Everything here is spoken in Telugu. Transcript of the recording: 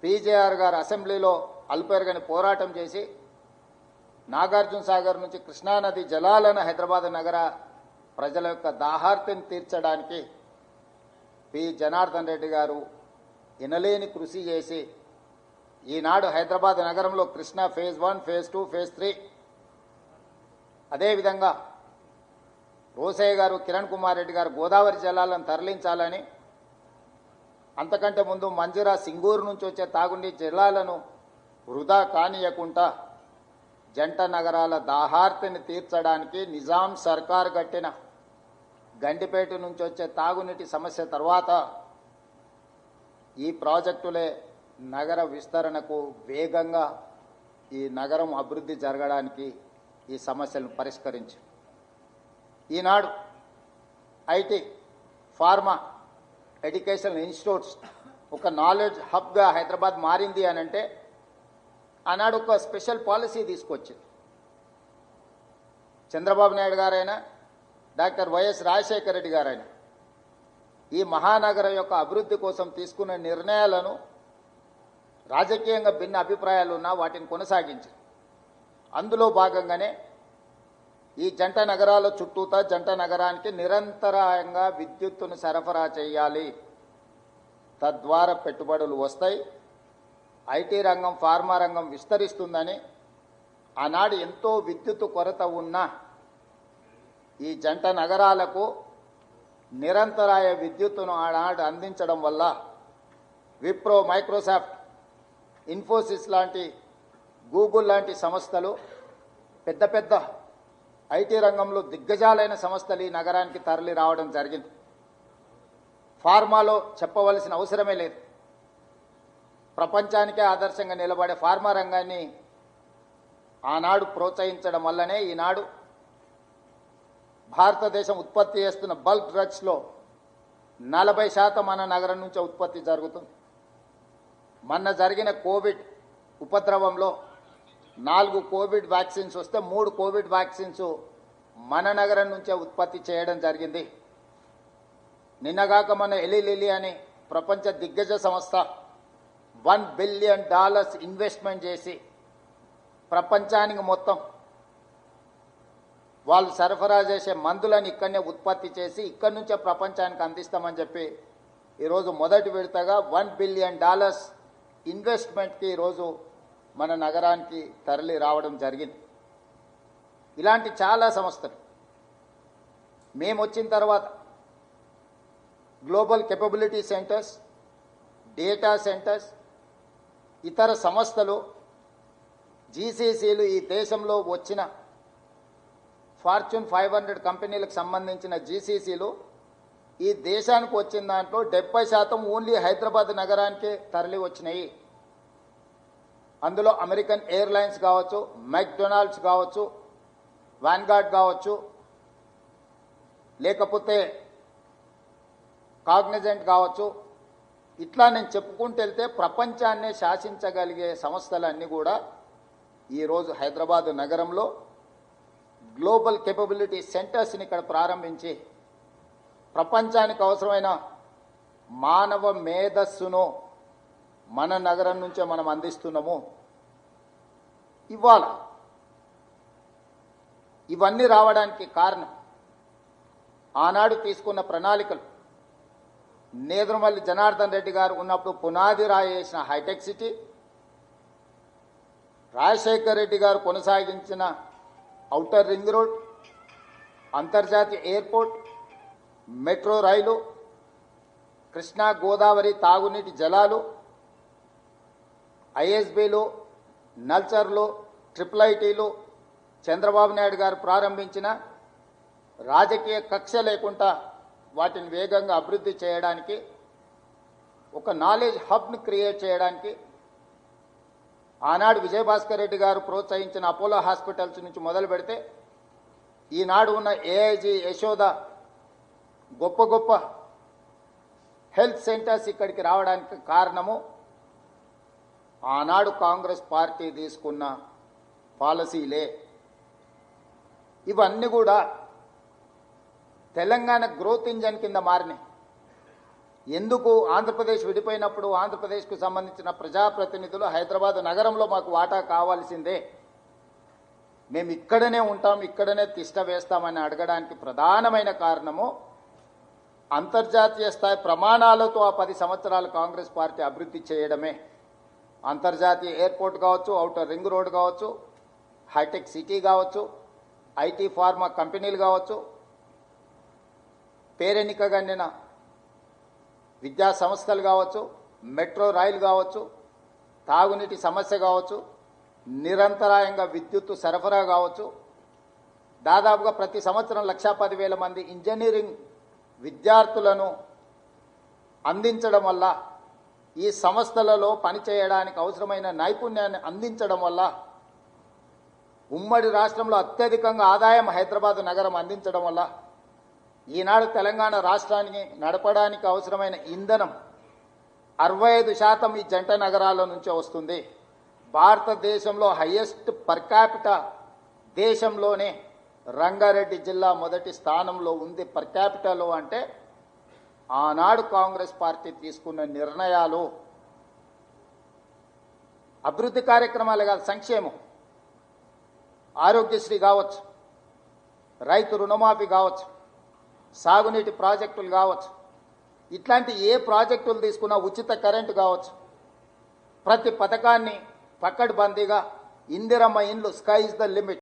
పీజేఆర్ గారు అసెంబ్లీలో అల్పెరగని పోరాటం చేసి నాగార్జున సాగర్ నుంచి కృష్ణానది జలాలను హైదరాబాద్ నగర ప్రజల యొక్క దాహార్తిని తీర్చడానికి పి జనార్దన్ రెడ్డి గారు ఎనలేని కృషి చేసి ఈనాడు హైదరాబాద్ నగరంలో కృష్ణా ఫేజ్ 1, ఫేజ్ 2, ఫేజ్ 3 అదేవిధంగా రోసయ్య గారు, కిరణ్ కుమార్ రెడ్డి గారు గోదావరి జలాలను తరలించాలని, అంతకంటే ముందు మంజురా సింగూరు నుంచి వచ్చే తాగునీటి జలాలను వృధా కానియకుండా జంట నగరాల దాహార్తిని తీర్చడానికి నిజాం సర్కార్ కట్టిన గండిపేట నుంచి వచ్చే తాగునీటి సమస్య తర్వాత ఈ ప్రాజెక్టులే నగర విస్తరణకు వేగంగా ఈ నగరం అభివృద్ధి జరగడానికి ఈ సమస్యలను పరిష్కరించి ఈనాడు ఐటీ, ఫార్మా, ఎడ్యుకేషనల్ ఇన్స్టిట్యూట్స్ ఒక నాలెడ్జ్ హబ్గా హైదరాబాద్ మారింది అని అంటే ఆనాడు ఒక స్పెషల్ పాలసీ తీసుకొచ్చింది. చంద్రబాబు నాయుడు గారైనా, డాక్టర్ వైఎస్ రాజశేఖర రెడ్డి గారైనా ఈ మహానగరం యొక్క అభివృద్ధి కోసం తీసుకున్న నిర్ణయాలను రాజకీయంగా భిన్న అభిప్రాయాలు ఉన్నా వాటిని కొనసాగించారు. అందులో భాగంగానే ఈ జంట నగరాల చుట్టూతా జంట నగరానికి నిరంతరాయంగా విద్యుత్తును సరఫరా చేయాలి, తద్వారా పెట్టుబడులు వస్తాయి, ఐటీ రంగం, ఫార్మా రంగం విస్తరిస్తుందని ఆనాడు ఎంతో విద్యుత్తు కొరత ఉన్న ఈ జంట నగరాలకు నిరంతరాయ విద్యుత్తును ఆనాడు అందించడం వల్ల విప్రో, మైక్రోసాఫ్ట్, ఇన్ఫోసిస్ లాంటి, గూగుల్ లాంటి సంస్థలు, పెద్ద పెద్ద ఐటీ రంగంలో దిగ్గజాలైన సంస్థలు ఈ నగరానికి తరలి రావడం జరిగింది. ఫార్మాలో చెప్పవలసిన అవసరమే లేదు. ప్రపంచానికే ఆదర్శంగా నిలబడే ఫార్మా రంగాన్ని ఆనాడు ప్రోత్సహించడం వల్లనే ఈనాడు భారతదేశం ఉత్పత్తి చేస్తున్న బల్క్ డ్రగ్స్లో 40% మన నగరం నుంచే ఉత్పత్తి జరుగుతుంది. మొన్న జరిగిన కోవిడ్ ఉపద్రవంలో 4 కోవిడ్ వ్యాక్సిన్స్ వస్తే 3 కోవిడ్ వ్యాక్సిన్స్ మన నగరం నుంచే ఉత్పత్తి చేయడం జరిగింది. నిన్నగాక మన ఎలిలిలి అని ప్రపంచ దిగ్గజ సంస్థ $1 బిలియన్ ఇన్వెస్ట్మెంట్ చేసి ప్రపంచానికి మొత్తం వాళ్ళు సరఫరా చేసే మందులను ఇక్కడనే ఉత్పత్తి చేసి ఇక్కడి నుంచే ప్రపంచానికి అందిస్తామని చెప్పి ఈరోజు మొదటి విడతగా $1 బిలియన్ ఇన్వెస్ట్మెంట్కి ఈరోజు మన నగరానికి తరలి రావడం జరిగింది. ఇలాంటి చాలా సంస్థలు మేము వచ్చిన తర్వాత global capability centres, data centres, ఇతర సంస్థలు, జీసీసీలు, ఈ దేశంలో వచ్చిన ఫార్చ్యూన్ 500 కంపెనీలకు సంబంధించిన జీసీసీలు ఈ దేశానికి వచ్చిన దాంట్లో 70% ఓన్లీ హైదరాబాద్ నగరానికే తరలి వచ్చినాయి. అందులో అమెరికన్ ఎయిర్లైన్స్ కావచ్చు, మెక్డొనాల్డ్స్ కావచ్చు, వాన్గార్డ్ కావచ్చు, లేకపోతే కాగ్నిజెంట్ కావచ్చు, ఇట్లా నేను చెప్పుకుంటూ వెళ్తే ప్రపంచాన్నే శాసించగలిగే సంస్థలన్నీ కూడా ఈరోజు హైదరాబాద్ నగరంలో గ్లోబల్ కేపబిలిటీ సెంటర్స్ని ఇక్కడ ప్రారంభించి ప్రపంచానికి అవసరమైన మానవ మేధస్సును మన నగరం నుంచే మనం అందిస్తున్నాము. ఇవాళ ఇవన్నీ రావడానికి కారణం ఆనాడు తీసుకున్న ప్రణాళికలు. నేదురుమల్లి జనార్దన్ రెడ్డి గారు ఉన్నప్పుడు పునాది రాయి వేసిన హైటెక్ సిటీ, రాజశేఖర్ రెడ్డి గారు కొనసాగించిన ఔటర్ రింగ్ రోడ్, అంతర్జాతీయ ఎయిర్పోర్ట్, మెట్రో రైలు, కృష్ణా గోదావరి తాగునీటి జలాలు, ఐఎస్బీలు, నల్చర్లు, ట్రిపుల్ ఐటీలు, చంద్రబాబు నాయుడు గారు ప్రారంభించిన రాజకీయ కక్ష లేకుండా వాటిని వేగంగా అభివృద్ధి చేయడానికి, ఒక నాలెడ్జ్ హబ్ని క్రియేట్ చేయడానికి ఆనాడు విజయభాస్కర్ రెడ్డి గారు ప్రోత్సహించిన అపోలో హాస్పిటల్స్ నుంచి మొదలు పెడితే ఈనాడు ఉన్న ఏఐజీ, యశోద, గొప్ప గొప్ప హెల్త్ సెంటర్స్ ఇక్కడికి రావడానికి కారణము ఆనాడు కాంగ్రెస్ పార్టీ తీసుకున్న పాలసీలే. ఇవన్నీ కూడా తెలంగాణ గ్రోత్ ఇంజన్ కింద మారినాయి. ఎందుకు ఆంధ్రప్రదేశ్ విడిపోయినప్పుడు ఆంధ్రప్రదేశ్కు సంబంధించిన ప్రజాప్రతినిధులు హైదరాబాద్ నగరంలో మాకు వాటా కావాల్సిందే, మేము ఇక్కడనే ఉంటాం, ఇక్కడనే తిష్ట వేస్తామని అడగడానికి ప్రధానమైన కారణము అంతర్జాతీయ స్థాయి ప్రమాణాలతో ఆ 10 సంవత్సరాలు కాంగ్రెస్ పార్టీ అభివృద్ధి చేయడమే. అంతర్జాతీయ ఎయిర్పోర్ట్ కావచ్చు, ఔటర్ రింగ్ రోడ్ కావచ్చు, హైటెక్ సిటీ కావచ్చు, ఐటీ ఫార్మా కంపెనీలు కావచ్చు, పేరెన్నికగండిన విద్యా సంస్థలు కావచ్చు, మెట్రో రైలు కావచ్చు, తాగునీటి సమస్య కావచ్చు, నిరంతరాయంగా విద్యుత్తు సరఫరా కావచ్చు. దాదాపుగా ప్రతి సంవత్సరం 1,10,000 మంది ఇంజనీరింగ్ విద్యార్థులను అందించడం వల్ల, ఈ సంస్థలలో పనిచేయడానికి అవసరమైన నైపుణ్యాన్ని అందించడం వల్ల ఉమ్మడి రాష్ట్రంలో అత్యధికంగా ఆదాయం హైదరాబాద్ నగరం అందించడం వల్ల ఈనాడు తెలంగాణ రాష్ట్రానికి నడపడానికి అవసరమైన ఇంధనం 65% ఈ జంట నగరాల నుంచే వస్తుంది. భారతదేశంలో హైయెస్ట్ పర్ క్యాపిటా దేశంలోనే రంగారెడ్డి జిల్లా మొదటి స్థానంలో ఉంది పర్ క్యాపిటాలో. అంటే ఆనాడు కాంగ్రెస్ పార్టీ తీసుకున్న నిర్ణయాలు అభివృద్ధి కార్యక్రమాలు కాదు, సంక్షేమం, ఆరోగ్యశ్రీ కావచ్చు, రైతు రుణమాఫీ కావచ్చు, సాగునీటి ప్రాజెక్టులు కావచ్చు, ఇట్లాంటి ఏ ప్రాజెక్టులు తీసుకున్నా, ఉచిత కరెంటు కావచ్చు, ప్రతి పథకాన్ని పకడ్బందీగా, ఇందిరమ్మ ఇండ్లు స్కై ఇస్ ద లిమిట్